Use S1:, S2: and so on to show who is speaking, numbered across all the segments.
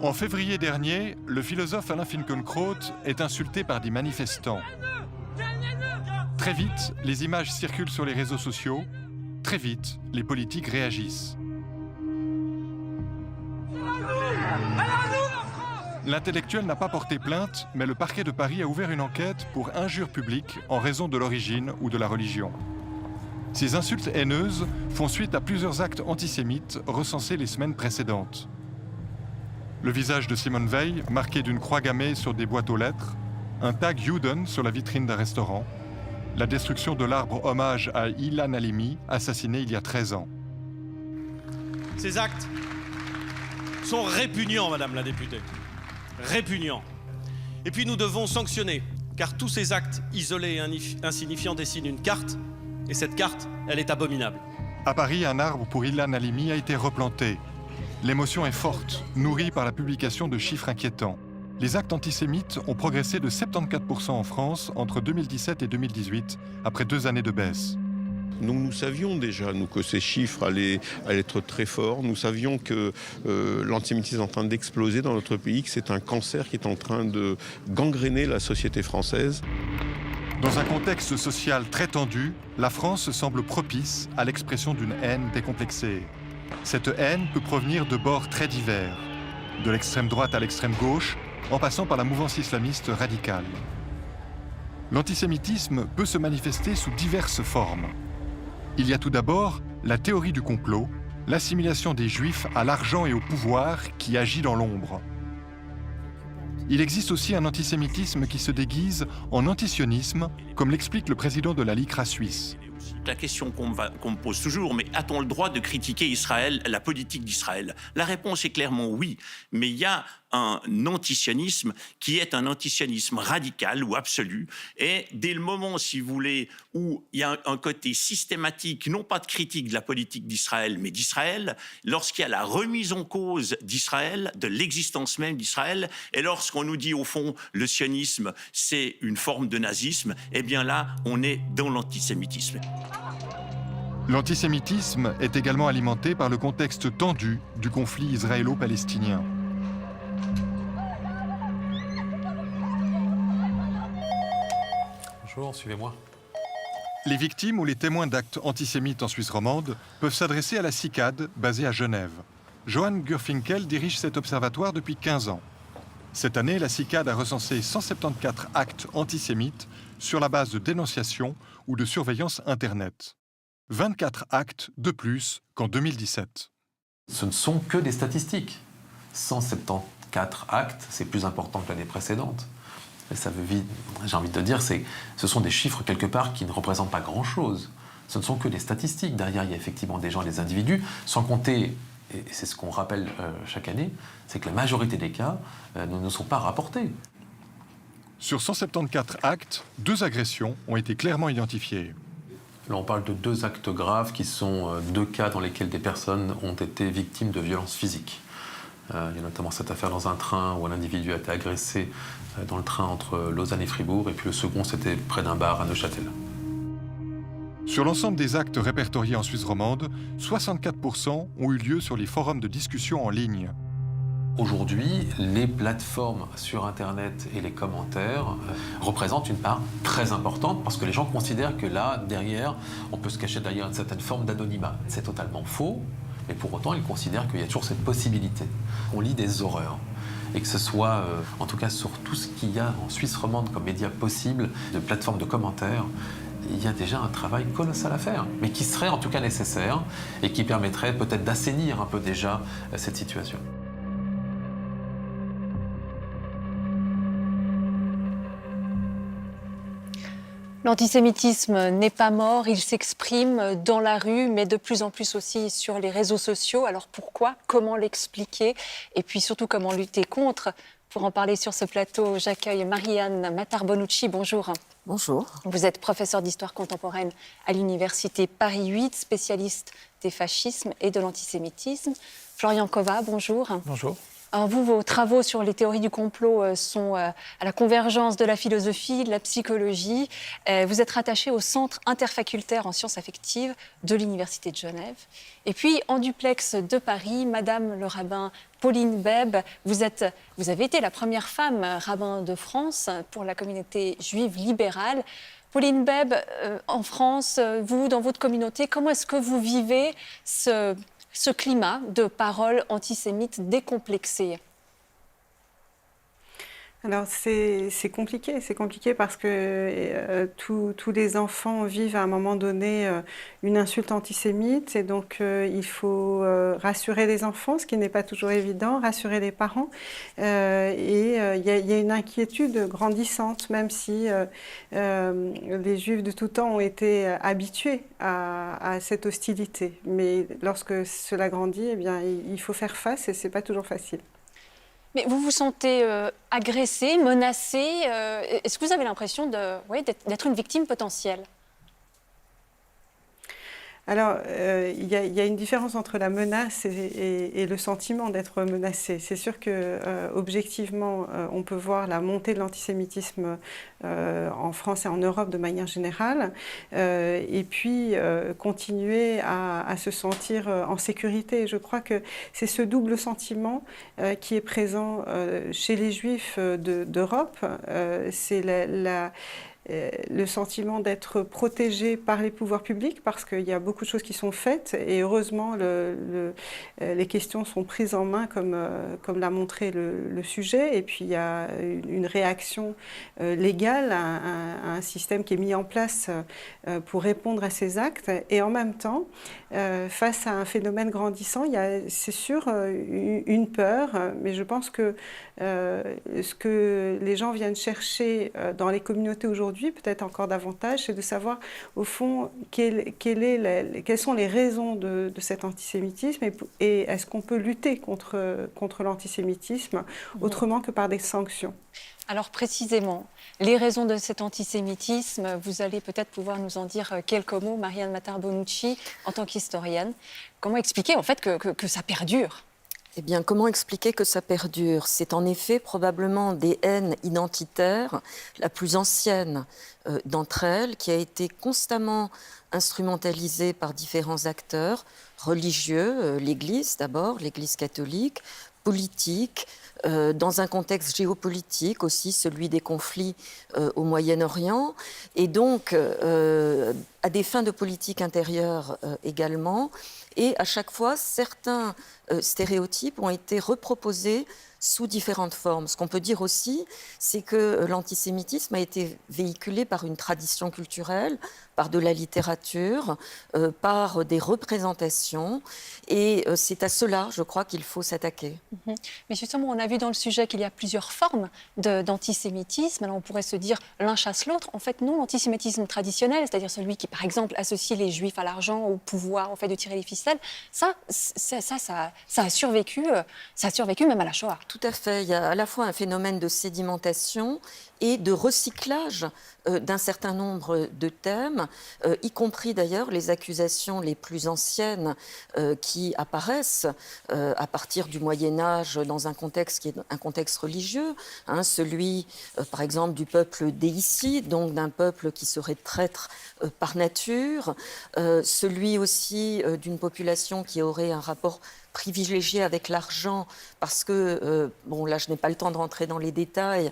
S1: En février dernier, le philosophe Alain Finkielkraut est insulté par des manifestants. Très vite, les images circulent sur les réseaux sociaux. Très vite, les politiques réagissent. L'intellectuel n'a pas porté plainte, mais le parquet de Paris a ouvert une enquête pour injure publique en raison de l'origine ou de la religion. Ces insultes haineuses font suite à plusieurs actes antisémites recensés les semaines précédentes. Le visage de Simone Veil, marqué d'une croix gammée sur des boîtes aux lettres, un tag Juden sur la vitrine d'un restaurant, la destruction de l'arbre hommage à Ilan Halimi, assassiné il y a 13 ans.
S2: Ces actes sont répugnants, Madame la députée. Répugnants. Et puis nous devons sanctionner, car tous ces actes isolés et insignifiants dessinent une carte, et cette carte, elle est abominable.
S1: À Paris, un arbre pour Ilan Halimi a été replanté. L'émotion est forte, nourrie par la publication de chiffres inquiétants. Les actes antisémites ont progressé de 74% en France entre 2017 et 2018, après 2 années de baisse.
S3: Nous savions déjà, que ces chiffres allaient être très forts. Nous savions que l'antisémitisme est en train d'exploser dans notre pays, que c'est un cancer qui est en train de gangréner la société française.
S1: Dans un contexte social très tendu, la France semble propice à l'expression d'une haine décomplexée. Cette haine peut provenir de bords très divers, de l'extrême droite à l'extrême gauche, en passant par la mouvance islamiste radicale. L'antisémitisme peut se manifester sous diverses formes. Il y a tout d'abord la théorie du complot, l'assimilation des Juifs à l'argent et au pouvoir qui agit dans l'ombre. Il existe aussi un antisémitisme qui se déguise en antisionisme, comme l'explique le président de la LICRA suisse.
S4: La question qu'on me pose toujours, mais a-t-on le droit de critiquer Israël, la politique d'Israël? La réponse est clairement oui, mais il y a un antisionisme qui est un antisionisme radical ou absolu, et dès le moment, si vous voulez, où il y a un côté systématique, non pas de critique de la politique d'Israël, mais d'Israël, lorsqu'il y a la remise en cause d'Israël, de l'existence même d'Israël, et lorsqu'on nous dit au fond, le sionisme, c'est une forme de nazisme, eh bien là, on est dans l'antisémitisme.
S1: L'antisémitisme est également alimenté par le contexte tendu du conflit israélo-palestinien.
S5: Bonjour, suivez-moi.
S1: Les victimes ou les témoins d'actes antisémites en Suisse romande peuvent s'adresser à la CICAD, basée à Genève. Johan Gurfinkel dirige cet observatoire depuis 15 ans. Cette année, la CICAD a recensé 174 actes antisémites sur la base de dénonciation ou de surveillance Internet. 24 actes de plus qu'en 2017.
S5: Ce ne sont que des statistiques. 174 actes, c'est plus important que l'année précédente. Et ça veut vite, j'ai envie de dire, ce sont des chiffres quelque part qui ne représentent pas grand-chose. Ce ne sont que des statistiques. Derrière, il y a effectivement des gens, des individus, sans compter, et c'est ce qu'on rappelle chaque année, c'est que la majorité des cas ne sont pas rapportés.
S1: Sur 174 actes, 2 agressions ont été clairement identifiées.
S5: Là, on parle de 2 actes graves qui sont 2 cas dans lesquels des personnes ont été victimes de violences physiques. Il y a notamment cette affaire dans un train où un individu a été agressé dans le train entre Lausanne et Fribourg, et puis le second, c'était près d'un bar à Neuchâtel.
S1: Sur l'ensemble des actes répertoriés en Suisse romande, 64% ont eu lieu sur les forums de discussion en ligne.
S5: Aujourd'hui, les plateformes sur Internet et les commentaires représentent une part très importante parce que les gens considèrent que là, derrière, on peut se cacher derrière une certaine forme d'anonymat. C'est totalement faux, mais pour autant, ils considèrent qu'il y a toujours cette possibilité. On lit des horreurs. Et que ce soit, en tout cas, sur tout ce qu'il y a en Suisse romande comme médias possibles, de plateformes de commentaires, il y a déjà un travail colossal à faire, mais qui serait en tout cas nécessaire et qui permettrait peut-être d'assainir un peu déjà cette situation.
S6: L'antisémitisme n'est pas mort, il s'exprime dans la rue, mais de plus en plus aussi sur les réseaux sociaux. Alors pourquoi? Comment l'expliquer? Et puis surtout, comment lutter contre? Pour en parler sur ce plateau, j'accueille Marianne Matar-Bonucci. Bonjour.
S7: Bonjour.
S6: Vous êtes professeure d'histoire contemporaine à l'université Paris 8, spécialiste des fascismes et de l'antisémitisme. Florian Kova, bonjour.
S8: Bonjour.
S6: Alors vous, vos travaux sur les théories du complot sont à la convergence de la philosophie, de la psychologie. Vous êtes rattaché au Centre interfacultaire en sciences affectives de l'Université de Genève. Et puis, en duplex de Paris, Madame le rabbin Pauline Beb, vous avez été la première femme rabbin de France pour la communauté juive libérale. Pauline Beb, en France, vous, dans votre communauté, comment est-ce que vous vivez ce climat de paroles antisémites décomplexées?
S7: Alors c'est compliqué parce que tous les enfants vivent à un moment donné une insulte antisémite et donc il faut rassurer les enfants, ce qui n'est pas toujours évident, rassurer les parents et il y a une inquiétude grandissante, même si les Juifs de tout temps ont été habitués à cette hostilité. Mais lorsque cela grandit, eh bien, il faut faire face et c'est pas toujours facile.
S6: Mais vous vous sentez agressé, menacé. Est-ce que vous avez l'impression d'être une victime potentielle?
S7: Alors, il y a une différence entre la menace et le sentiment d'être menacé. C'est sûr que, objectivement, on peut voir la montée de l'antisémitisme en France et en Europe de manière générale, et puis continuer à se sentir en sécurité. Je crois que c'est ce double sentiment qui est présent chez les Juifs d'Europe. C'est le sentiment d'être protégé par les pouvoirs publics parce qu'il y a beaucoup de choses qui sont faites et heureusement les questions sont prises en main comme l'a montré le sujet et puis il y a une réaction légale à un système qui est mis en place pour répondre à ces actes et en même temps face à un phénomène grandissant il y a c'est sûr une peur mais je pense que ce que les gens viennent chercher dans les communautés aujourd'hui, peut-être encore davantage, c'est de savoir au fond quelles sont les raisons de cet antisémitisme et est-ce qu'on peut lutter contre l'antisémitisme autrement que par des sanctions.
S6: Alors précisément, les raisons de cet antisémitisme, vous allez peut-être pouvoir nous en dire quelques mots, Marianne Matar-Bonucci, en tant qu'historienne. Comment expliquer en fait que ça perdure ?
S8: Eh bien, comment expliquer que ça perdure? C'est en effet probablement des haines identitaires, la plus ancienne d'entre elles, qui a été constamment instrumentalisée par différents acteurs religieux, l'Église d'abord, l'Église catholique, politique, dans un contexte géopolitique aussi, celui des conflits au Moyen-Orient, et donc à des fins de politique intérieure également. Et à chaque fois, certains stéréotypes ont été reproposés sous différentes formes. Ce qu'on peut dire aussi, c'est que l'antisémitisme a été véhiculé par une tradition culturelle, par de la littérature, par des représentations. Et c'est à cela, je crois, qu'il faut s'attaquer.
S6: Mais justement, on a vu dans le sujet qu'il y a plusieurs formes d'antisémitisme. Alors on pourrait se dire l'un chasse l'autre. En fait, non, l'antisémitisme traditionnel, c'est-à-dire celui qui, par exemple, associe les Juifs à l'argent, au pouvoir, au fait de tirer les ficelles, ça a survécu même à la Shoah.
S8: Tout à fait. Il y a à la fois un phénomène de sédimentation et de recyclage d'un certain nombre de thèmes, y compris d'ailleurs les accusations les plus anciennes qui apparaissent à partir du Moyen-Âge dans un contexte qui est un contexte religieux, hein, celui par exemple du peuple déicide, donc d'un peuple qui serait traître par nature, celui aussi d'une population qui aurait un rapport privilégié avec l'argent parce que, bon là je n'ai pas le temps de rentrer dans les détails,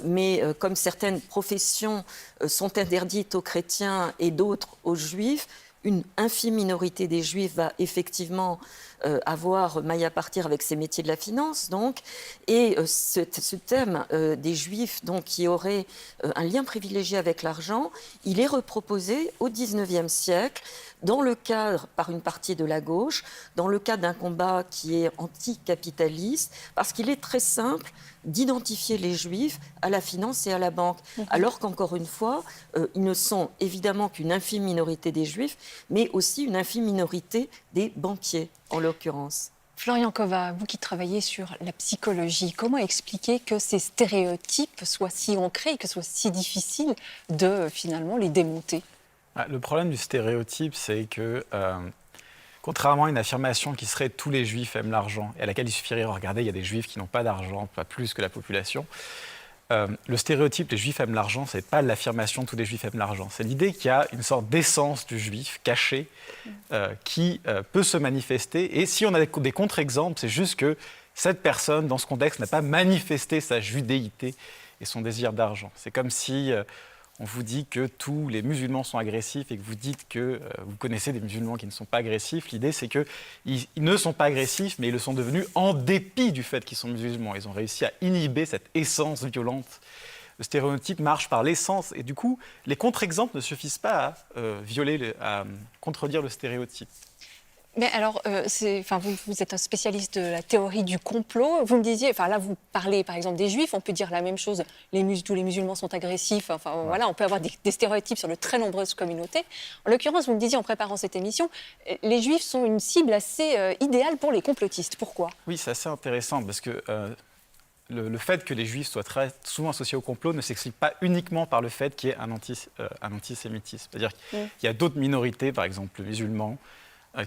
S8: mais comme certaines professions sont interdites aux chrétiens et d'autres aux juifs, une infime minorité des juifs va effectivement avoir maille à partir avec ces métiers de la finance, donc, et ce thème des juifs donc, qui auraient un lien privilégié avec l'argent, il est reproposé au XIXe siècle dans le cadre, par une partie de la gauche, dans le cadre d'un combat qui est anticapitaliste, parce qu'il est très simple d'identifier les juifs à la finance et à la banque, alors qu'encore une fois, ils ne sont évidemment qu'une infime minorité des juifs, mais aussi une infime minorité des banquiers, en l'occurrence.
S6: Florian Kova, vous qui travaillez sur la psychologie, comment expliquer que ces stéréotypes soient si ancrés et que ce soit si difficile de finalement les démonter?
S9: Le problème du stéréotype, c'est que Contrairement à une affirmation qui serait « tous les juifs aiment l'argent » et à laquelle il suffirait de regarder, il y a des juifs qui n'ont pas d'argent, pas plus que la population. Le stéréotype « les juifs aiment l'argent », ce n'est pas l'affirmation « tous les juifs aiment l'argent ». C'est l'idée qu'il y a une sorte d'essence du juif cachée qui peut se manifester. Et si on a des contre-exemples, c'est juste que cette personne, dans ce contexte, n'a pas manifesté sa judéité et son désir d'argent. C'est comme si on vous dit que tous les musulmans sont agressifs et que vous dites que vous connaissez des musulmans qui ne sont pas agressifs. L'idée, c'est qu'ils ne sont pas agressifs, mais ils le sont devenus en dépit du fait qu'ils sont musulmans. Ils ont réussi à inhiber cette essence violente. Le stéréotype marche par l'essence. Et du coup, les contre-exemples ne suffisent pas à contredire le stéréotype.
S6: Mais alors, vous êtes un spécialiste de la théorie du complot. Vous me disiez, là, vous parlez par exemple des Juifs, on peut dire la même chose, tous les musulmans sont agressifs. Voilà, on peut avoir des stéréotypes sur de très nombreuses communautés. En l'occurrence, vous me disiez en préparant cette émission, les Juifs sont une cible assez idéale pour les complotistes. Pourquoi ?
S9: Oui, c'est assez intéressant parce que le fait que les Juifs soient très souvent associés au complot ne s'explique pas uniquement par le fait qu'il y ait un antisémitisme. C'est-à-dire qu'il y a d'autres minorités, par exemple les musulmans,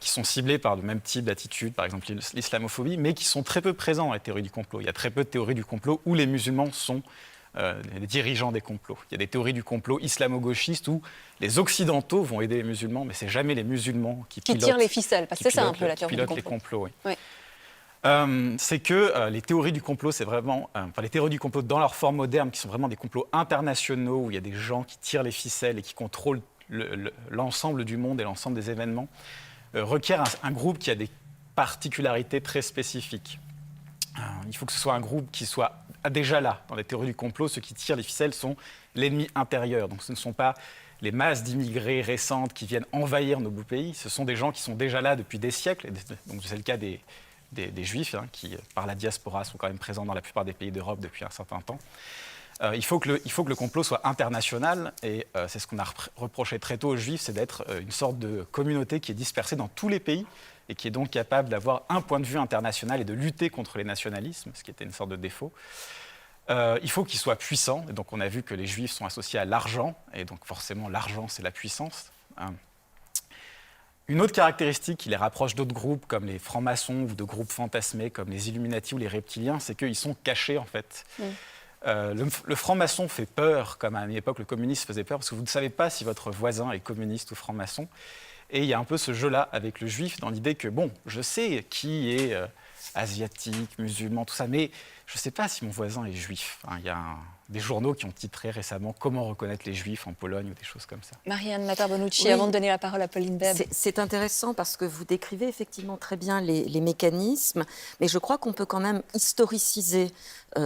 S9: qui sont ciblés par le même type d'attitude, par exemple l'islamophobie, mais qui sont très peu présents dans les théories du complot. Il y a très peu de théories du complot où les musulmans sont les dirigeants des complots. Il y a des théories du complot islamo-gauchistes où les occidentaux vont aider les musulmans, mais c'est jamais les musulmans qui
S6: tirent les ficelles, parce que c'est ça un peu la théorie du complot.
S9: Les complots, oui.
S6: Oui.
S9: C'est que les théories du complot, c'est vraiment, les théories du complot dans leur forme moderne, qui sont vraiment des complots internationaux où il y a des gens qui tirent les ficelles et qui contrôlent l'ensemble du monde et l'ensemble des événements, requiert un groupe qui a des particularités très spécifiques. Il faut que ce soit un groupe qui soit déjà là. Dans les théories du complot, ceux qui tirent les ficelles sont l'ennemi intérieur. Donc ce ne sont pas les masses d'immigrés récentes qui viennent envahir nos beaux pays, ce sont des gens qui sont déjà là depuis des siècles. Donc c'est le cas des Juifs, qui, par la diaspora, sont quand même présents dans la plupart des pays d'Europe depuis un certain temps. Il faut que le complot soit international, et c'est ce qu'on a reproché très tôt aux Juifs, c'est d'être une sorte de communauté qui est dispersée dans tous les pays et qui est donc capable d'avoir un point de vue international et de lutter contre les nationalismes, ce qui était une sorte de défaut. Il faut qu'il soit puissant, et donc on a vu que les Juifs sont associés à l'argent, et donc forcément l'argent c'est la puissance. Une autre caractéristique qui les rapproche d'autres groupes comme les francs-maçons ou de groupes fantasmés comme les Illuminati ou les reptiliens, c'est qu'ils sont cachés en fait. Le franc-maçon fait peur, comme à une époque le communiste faisait peur, parce que vous ne savez pas si votre voisin est communiste ou franc-maçon. Et il y a un peu ce jeu-là avec le juif, dans l'idée que, bon, je sais qui est asiatique, musulman, tout ça, mais je ne sais pas si mon voisin est juif. Il y a des journaux qui ont titré récemment « Comment reconnaître les juifs en Pologne » ou des choses comme ça.
S6: Marianne Matar-Bonucci,
S8: Oui.
S6: avant de donner la parole à Pauline Beb.
S8: C'est intéressant parce que vous décrivez effectivement très bien les mécanismes, mais je crois qu'on peut quand même historiciser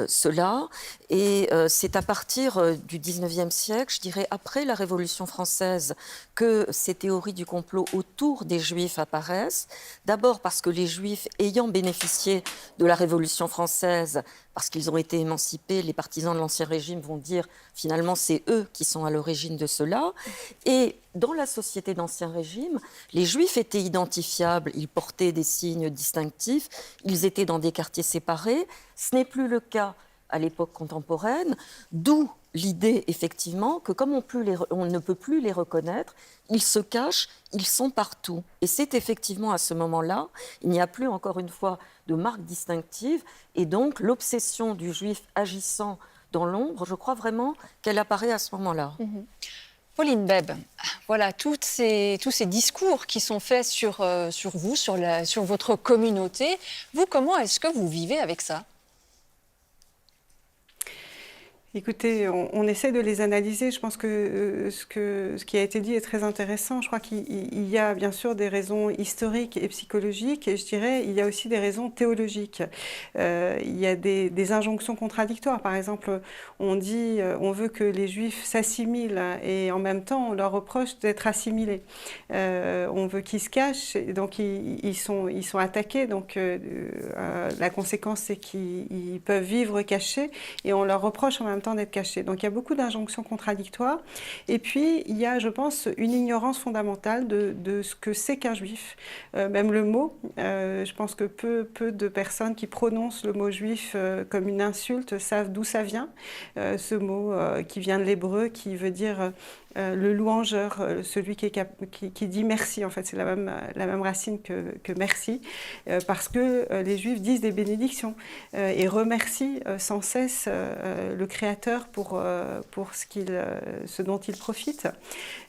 S8: cela. Et c'est à partir du 19e siècle, je dirais après la Révolution française, que ces théories du complot autour des Juifs apparaissent. D'abord parce que les Juifs, ayant bénéficié de la Révolution française, parce qu'ils ont été émancipés, les partisans de l'Ancien Régime vont dire finalement c'est eux qui sont à l'origine de cela. Et dans la société d'Ancien Régime, les Juifs étaient identifiables, ils portaient des signes distinctifs, ils étaient dans des quartiers séparés. Ce n'est plus le cas à l'époque contemporaine, d'où l'idée effectivement que comme on ne peut plus les reconnaître, ils se cachent, ils sont partout. Et c'est effectivement à ce moment-là, il n'y a plus encore une fois de marque distinctive, et donc l'obsession du juif agissant dans l'ombre, je crois vraiment qu'elle apparaît à ce moment-là.
S6: Pauline Beb, voilà tous ces discours qui sont faits sur vous, sur votre communauté. Vous, comment est-ce que vous vivez avec ça ?
S7: Écoutez, on essaie de les analyser. Je pense que ce qui a été dit est très intéressant. Je crois qu'il y a bien sûr des raisons historiques et psychologiques, et je dirais il y a aussi des raisons théologiques. Il y a des injonctions contradictoires. Par exemple, on dit on veut que les Juifs s'assimilent, et en même temps on leur reproche d'être assimilés. On veut qu'ils se cachent, et donc ils sont attaqués. Donc la conséquence c'est qu'ils peuvent vivre cachés, et on leur reproche en même temps d'être cachés. Donc il y a beaucoup d'injonctions contradictoires. Et puis il y a, je pense, une ignorance fondamentale de ce que c'est qu'un juif. Même le mot, je pense que peu de personnes qui prononcent le mot juif comme une insulte savent d'où ça vient. Ce mot qui vient de l'hébreu, qui veut dire le louangeur, celui qui dit merci, en fait, c'est la même racine que merci, parce que les Juifs disent des bénédictions et remercient sans cesse le Créateur pour ce dont il profite.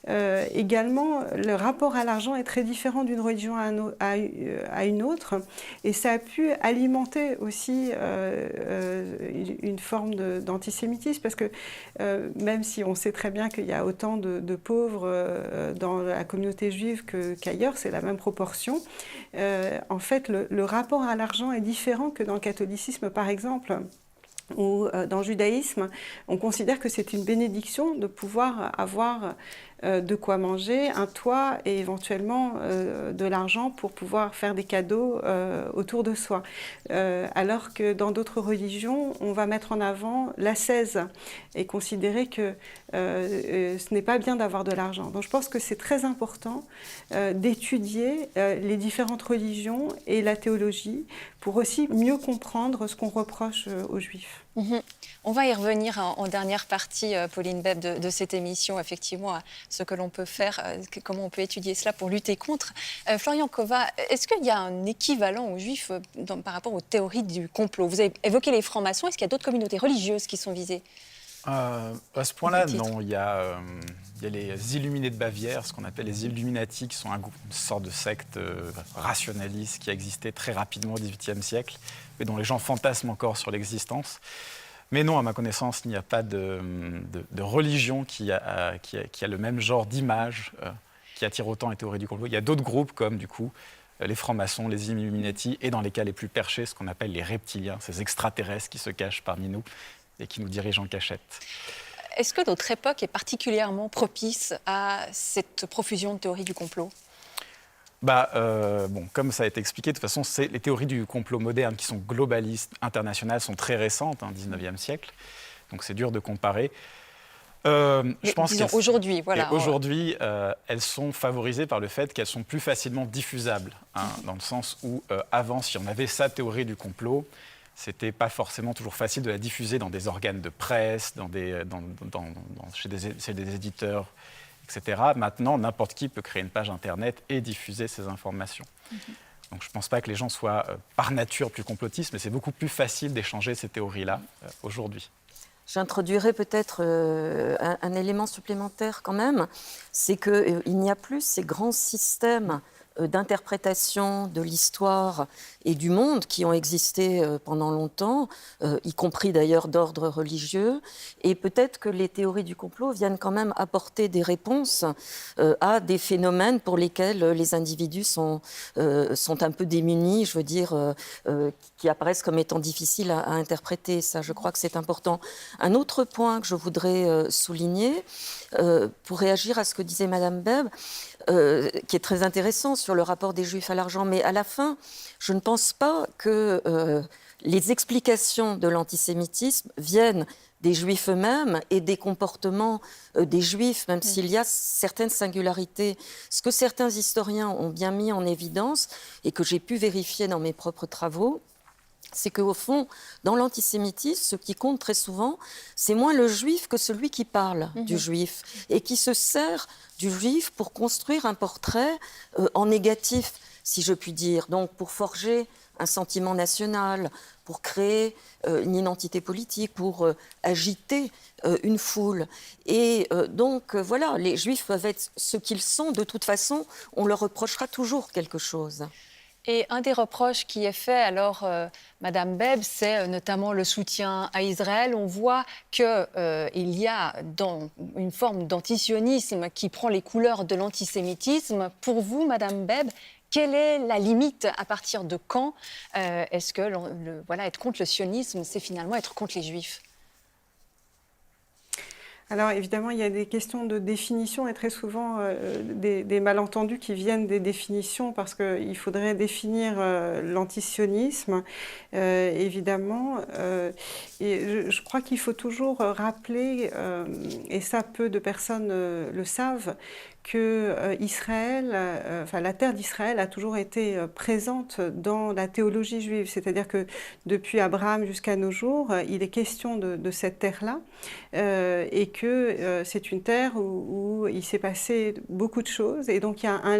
S7: Également, le rapport à l'argent est très différent d'une religion à une autre, et ça a pu alimenter aussi une forme d'antisémitisme, parce que même si on sait très bien qu'il y a autant de pauvres dans la communauté juive qu'ailleurs, c'est la même proportion, en fait le rapport à l'argent est différent que dans le catholicisme par exemple, ou dans le judaïsme, on considère que c'est une bénédiction de pouvoir avoir de quoi manger, un toit et éventuellement de l'argent pour pouvoir faire des cadeaux autour de soi. Alors que dans d'autres religions, on va mettre en avant l'ascèse et considérer que ce n'est pas bien d'avoir de l'argent. Donc je pense que c'est très important d'étudier les différentes religions et la théologie pour aussi mieux comprendre ce qu'on reproche aux Juifs.
S6: On va y revenir en dernière partie, Pauline Beb, de cette émission, effectivement, à ce que l'on peut faire, comment on peut étudier cela pour lutter contre. Florian Kova, est-ce qu'il y a un équivalent aux Juifs par rapport aux théories du complot? Vous avez évoqué les francs-maçons, est-ce qu'il y a d'autres communautés religieuses qui sont visées?
S9: À ce point-là, non. Il y a les Illuminés de Bavière, ce qu'on appelle les Illuminati, qui sont une sorte de secte rationaliste qui a existé très rapidement au XVIIIe siècle, mais dont les gens fantasment encore sur l'existence. Mais non, à ma connaissance, il n'y a pas de religion qui a le même genre d'image qui attire autant les théories du complot. Il y a d'autres groupes comme, du coup, les francs-maçons, les Illuminati, et dans les cas les plus perchés, ce qu'on appelle les reptiliens, ces extraterrestres qui se cachent parmi nous et qui nous dirigent en cachette.
S6: Est-ce que notre époque est particulièrement propice à cette profusion de théories du complot?
S9: Comme ça a été expliqué, de toute façon, les théories du complot moderne qui sont globalistes, internationales, sont très récentes, 19e siècle. Donc c'est dur de comparer.
S6: Je pense qu'aujourd'hui, voilà.
S9: Aujourd'hui, elles sont favorisées par le fait qu'elles sont plus facilement diffusables, dans le sens où avant, si on avait sa théorie du complot, c'était pas forcément toujours facile de la diffuser dans des organes de presse, chez des éditeurs, etc. Maintenant, n'importe qui peut créer une page Internet et diffuser ces informations. Donc je ne pense pas que les gens soient par nature plus complotistes, mais c'est beaucoup plus facile d'échanger ces théories-là aujourd'hui.
S8: J'introduirais peut-être un élément supplémentaire quand même, c'est qu'il n'y a plus ces grands systèmes d'interprétation de l'histoire et du monde qui ont existé pendant longtemps, y compris d'ailleurs d'ordre religieux. Et peut-être que les théories du complot viennent quand même apporter des réponses à des phénomènes pour lesquels les individus sont un peu démunis, je veux dire, qui apparaissent comme étant difficiles à interpréter. Ça, je crois que c'est important. Un autre point que je voudrais souligner, pour réagir à ce que disait Madame Beb, qui est très intéressant sur le rapport des Juifs à l'argent, mais à la fin, je ne pense pas que les explications de l'antisémitisme viennent des Juifs eux-mêmes et des comportements des Juifs, même s'il y a certaines singularités. Ce que certains historiens ont bien mis en évidence et que j'ai pu vérifier dans mes propres travaux, c'est qu'au fond, dans l'antisémitisme, ce qui compte très souvent, c'est moins le juif que celui qui parle du juif et qui se sert du juif pour construire un portrait en négatif, si je puis dire. Donc pour forger un sentiment national, pour créer une identité politique, pour agiter une foule. Et donc voilà, les juifs peuvent être ce qu'ils sont. De toute façon, on leur reprochera toujours quelque chose.
S6: Et un des reproches qui est fait, alors, Madame Beb, c'est notamment le soutien à Israël. On voit qu'il y a une forme d'antisionisme qui prend les couleurs de l'antisémitisme. Pour vous, Madame Beb, quelle est la limite? À partir de quand est-ce que être contre le sionisme, c'est finalement être contre les Juifs?
S7: Alors évidemment, il y a des questions de définition et très souvent des malentendus qui viennent des définitions parce qu'il faudrait définir l'antisionisme, évidemment. Et je crois qu'il faut toujours rappeler, et ça peu de personnes le savent, que la terre d'Israël a toujours été présente dans la théologie juive, c'est-à-dire que depuis Abraham jusqu'à nos jours, il est question de cette terre-là, et que c'est une terre où il s'est passé beaucoup de choses, et donc il y a un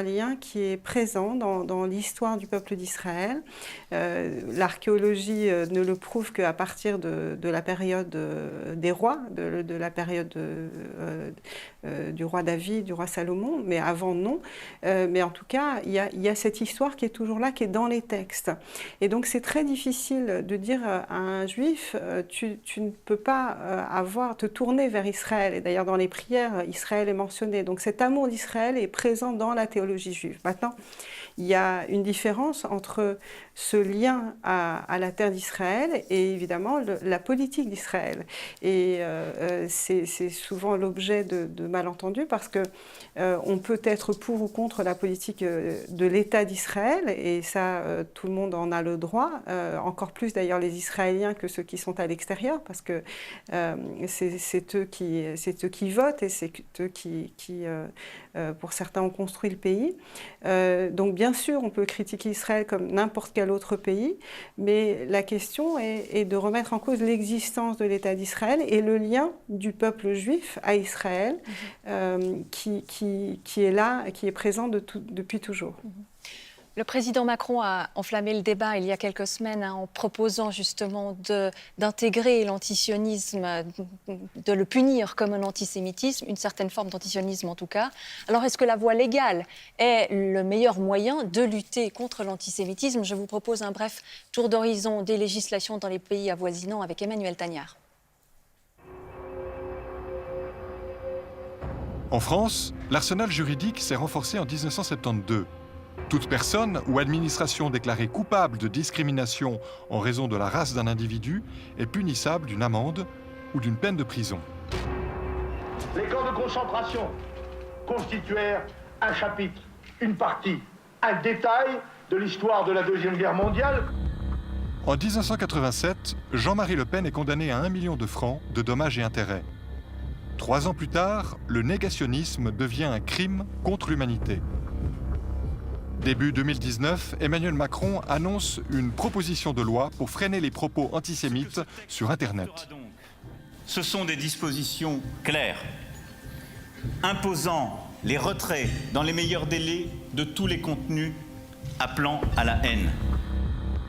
S7: lien qui est présent dans l'histoire du peuple d'Israël. L'archéologie ne le prouve qu'à partir de la période des rois, de la période du roi David, du roi Salomon, mais avant non. Mais en tout cas, il y a cette histoire qui est toujours là, qui est dans les textes. Et donc c'est très difficile de dire à un juif, tu ne peux pas te tourner vers Israël. Et d'ailleurs dans les prières, Israël est mentionné. Donc cet amour d'Israël est présent dans la théologie juive. Maintenant, il y a une différence entre ce lien à la terre d'Israël et évidemment la politique d'Israël. Et c'est souvent l'objet de malentendus parce que on peut être pour ou contre la politique de l'État d'Israël, et ça, tout le monde en a le droit, encore plus d'ailleurs les Israéliens que ceux qui sont à l'extérieur, parce que c'est eux qui votent et c'est eux qui pour certains, ont construit le pays. Donc bien sûr, on peut critiquer Israël comme n'importe quel autre pays, mais la question est de remettre en cause l'existence de l'État d'Israël et le lien du peuple juif à Israël, qui est là, qui est présent depuis toujours.
S6: Le président Macron a enflammé le débat il y a quelques semaines en proposant justement d'intégrer l'antisionisme, de le punir comme un antisémitisme, une certaine forme d'antisionisme en tout cas. Alors est-ce que la voie légale est le meilleur moyen de lutter contre l'antisémitisme? Je vous propose un bref tour d'horizon des législations dans les pays avoisinants avec Emmanuel Tagnard.
S1: En France, l'arsenal juridique s'est renforcé en 1972. Toute personne ou administration déclarée coupable de discrimination en raison de la race d'un individu est punissable d'une amende ou d'une peine de prison.
S10: Les camps de concentration constituèrent un chapitre, une partie, un détail de l'histoire de la Deuxième Guerre mondiale.
S1: En 1987, Jean-Marie Le Pen est condamné à 1 million de francs de dommages et intérêts. 3 ans plus tard, le négationnisme devient un crime contre l'humanité. Début 2019, Emmanuel Macron annonce une proposition de loi pour freiner les propos antisémites sur Internet.
S11: Ce sont des dispositions claires, imposant les retraits dans les meilleurs délais de tous les contenus appelant à la haine.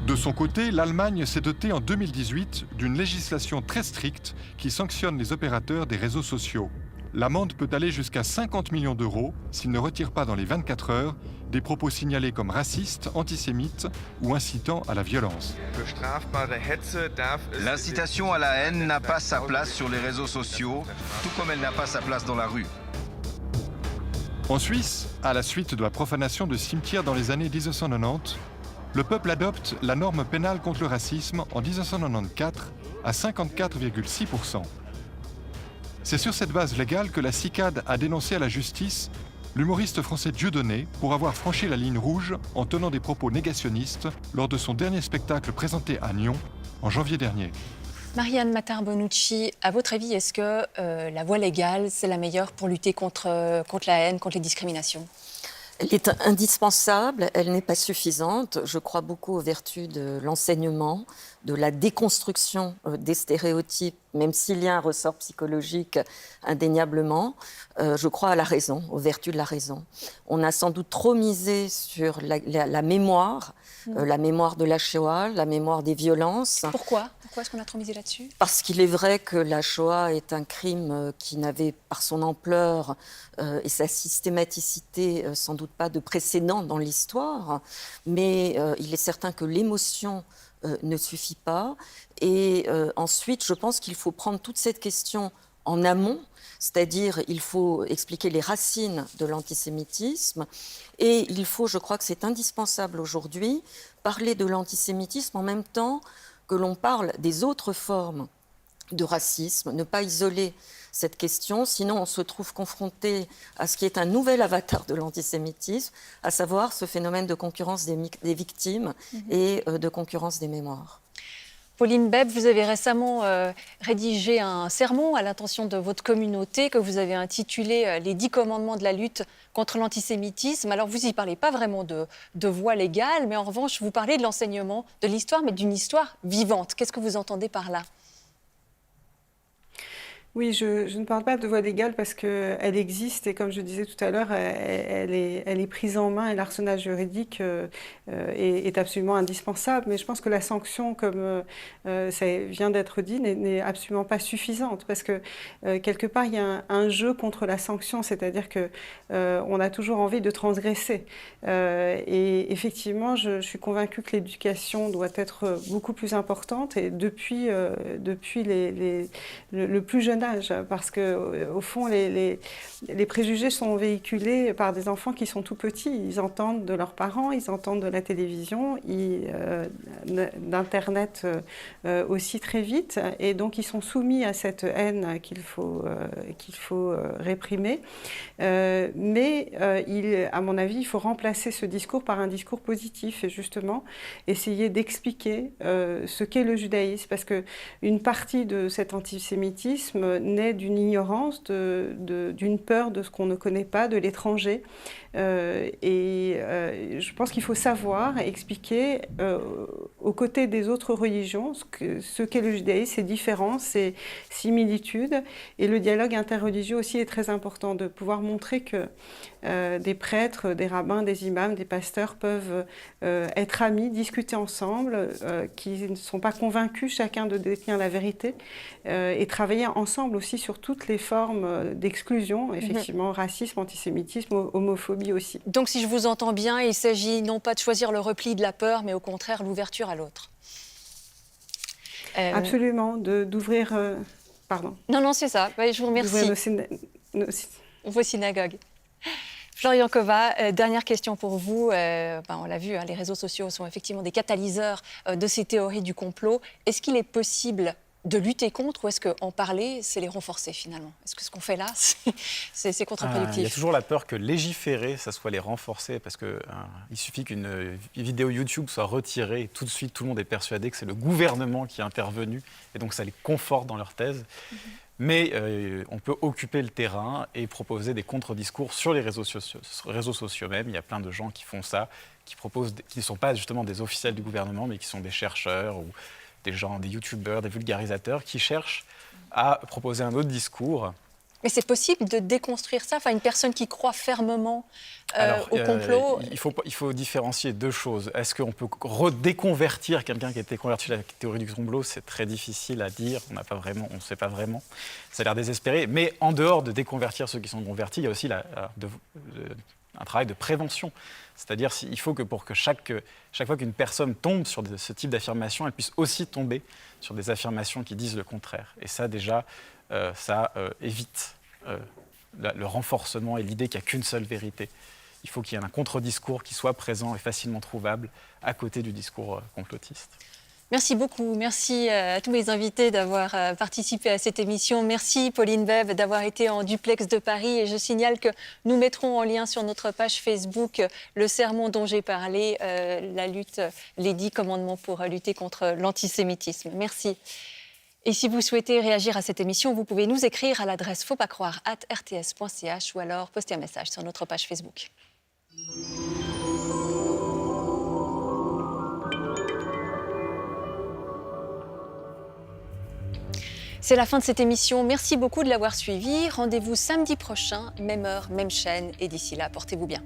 S1: De son côté, l'Allemagne s'est dotée en 2018 d'une législation très stricte qui sanctionne les opérateurs des réseaux sociaux. L'amende peut aller jusqu'à 50 millions d'euros s'ils ne retirent pas dans les 24 heures des propos signalés comme racistes, antisémites ou incitant à la violence.
S12: L'incitation à la haine n'a pas sa place sur les réseaux sociaux, tout comme elle n'a pas sa place dans la rue.
S1: En Suisse, à la suite de la profanation de cimetières dans les années 1990, le peuple adopte la norme pénale contre le racisme en 1994 à 54,6%. C'est sur cette base légale que la CICAD a dénoncé à la justice l'humoriste français Dieudonné pour avoir franchi la ligne rouge en tenant des propos négationnistes lors de son dernier spectacle présenté à Nyon en janvier dernier.
S6: Marianne Matar-Bonucci, à votre avis, est-ce que la voie légale, c'est la meilleure pour lutter contre la haine, contre les discriminations ?
S8: Elle est indispensable, elle n'est pas suffisante. Je crois beaucoup aux vertus de l'enseignement, de la déconstruction des stéréotypes, même s'il y a un ressort psychologique indéniablement. Je crois à la raison, aux vertus de la raison. On a sans doute trop misé sur la mémoire, la mémoire de la Shoah, la mémoire des violences.
S6: Pourquoi est-ce qu'on a trop misé là-dessus ?
S8: Parce qu'il est vrai que la Shoah est un crime qui n'avait, par son ampleur et sa systématicité, sans doute pas de précédent dans l'histoire, mais il est certain que l'émotion ne suffit pas. Et ensuite, je pense qu'il faut prendre toute cette question en amont, c'est-à-dire il faut expliquer les racines de l'antisémitisme et il faut, je crois que c'est indispensable aujourd'hui, parler de l'antisémitisme en même temps que l'on parle des autres formes de racisme, ne pas isoler cette question, sinon on se trouve confronté à ce qui est un nouvel avatar de l'antisémitisme, à savoir ce phénomène de concurrence des victimes et de concurrence des mémoires.
S6: Pauline Beb, vous avez récemment rédigé un sermon à l'intention de votre communauté que vous avez intitulé « Les 10 commandements de la lutte contre l'antisémitisme ». Alors, vous n'y parlez pas vraiment de voie légale, mais en revanche, vous parlez de l'enseignement de l'histoire, mais d'une histoire vivante. Qu'est-ce que vous entendez par là ?
S7: Oui, je ne parle pas de voie légale parce qu'elle existe et comme je disais tout à l'heure, elle est prise en main et l'arsenal juridique est absolument indispensable. Mais je pense que la sanction, comme ça vient d'être dit, n'est absolument pas suffisante parce que quelque part, il y a un jeu contre la sanction, c'est-à-dire qu'on a toujours envie de transgresser. Et effectivement, je suis convaincue que l'éducation doit être beaucoup plus importante et depuis le plus jeune âge, parce que au fond les préjugés sont véhiculés par des enfants qui sont tout petits. Ils entendent de leurs parents, ils entendent de la télévision, d'internet aussi très vite, et donc ils sont soumis à cette haine qu'il faut réprimer. Mais à mon avis, il faut remplacer ce discours par un discours positif et justement essayer d'expliquer ce qu'est le judaïsme, parce que une partie de cet antisémitisme naît d'une ignorance, d'une peur de ce qu'on ne connaît pas, de l'étranger. Je pense qu'il faut savoir expliquer aux côtés des autres religions ce qu'est le judaïsme, ses différences, ses similitudes. Et le dialogue interreligieux aussi est très important, de pouvoir montrer que des prêtres, des rabbins, des imams, des pasteurs peuvent être amis, discuter ensemble, qui ne sont pas convaincus chacun de détenir la vérité, et travailler ensemble aussi sur toutes les formes d'exclusion, effectivement, racisme, antisémitisme, homophobie aussi.
S6: Donc si je vous entends bien, il s'agit non pas de choisir le repli de la peur, mais au contraire l'ouverture à l'autre.
S7: Absolument, d'ouvrir... pardon.
S6: Non, c'est ça. Je vous remercie. Vos synagogues. Florian Kova, dernière question pour vous. On l'a vu, les réseaux sociaux sont effectivement des catalyseurs de ces théories du complot. Est-ce qu'il est possible de lutter contre ou est-ce qu'en parler, c'est les renforcer finalement? Est-ce que ce qu'on fait là, c'est contre-productif?
S9: Il y a toujours la peur que légiférer, ça soit les renforcer parce qu'il suffit qu'une vidéo YouTube soit retirée et tout de suite tout le monde est persuadé que c'est le gouvernement qui est intervenu et donc ça les conforte dans leur thèse. Mais on peut occuper le terrain et proposer des contre-discours sur les réseaux sociaux même. Il y a plein de gens qui font ça, qui ne sont pas justement des officiels du gouvernement, mais qui sont des chercheurs ou des youtubeurs, des vulgarisateurs qui cherchent à proposer un autre discours.
S6: Mais c'est possible de déconstruire ça, une personne qui croit fermement au complot.
S9: Il faut différencier deux choses. Est-ce qu'on peut redéconvertir quelqu'un qui a été converti à la théorie du complot? C'est très difficile à dire, on ne sait pas vraiment. Ça a l'air désespéré. Mais en dehors de déconvertir ceux qui sont convertis, il y a aussi un travail de prévention. C'est-à-dire qu'il faut que pour que chaque fois qu'une personne tombe sur ce type d'affirmation, elle puisse aussi tomber sur des affirmations qui disent le contraire. Et ça, déjà, ça évite le renforcement et l'idée qu'il n'y a qu'une seule vérité. Il faut qu'il y ait un contre-discours qui soit présent et facilement trouvable à côté du discours complotiste.
S6: Merci beaucoup. Merci à tous mes invités d'avoir participé à cette émission. Merci Pauline Beb d'avoir été en duplex de Paris. Et je signale que nous mettrons en lien sur notre page Facebook le sermon dont j'ai parlé, la lutte, les 10 commandements pour lutter contre l'antisémitisme. Merci. Et si vous souhaitez réagir à cette émission, vous pouvez nous écrire à l'adresse fautpascroire@rts.ch ou alors poster un message sur notre page Facebook. C'est la fin de cette émission. Merci beaucoup de l'avoir suivie. Rendez-vous samedi prochain, même heure, même chaîne. Et d'ici là, portez-vous bien.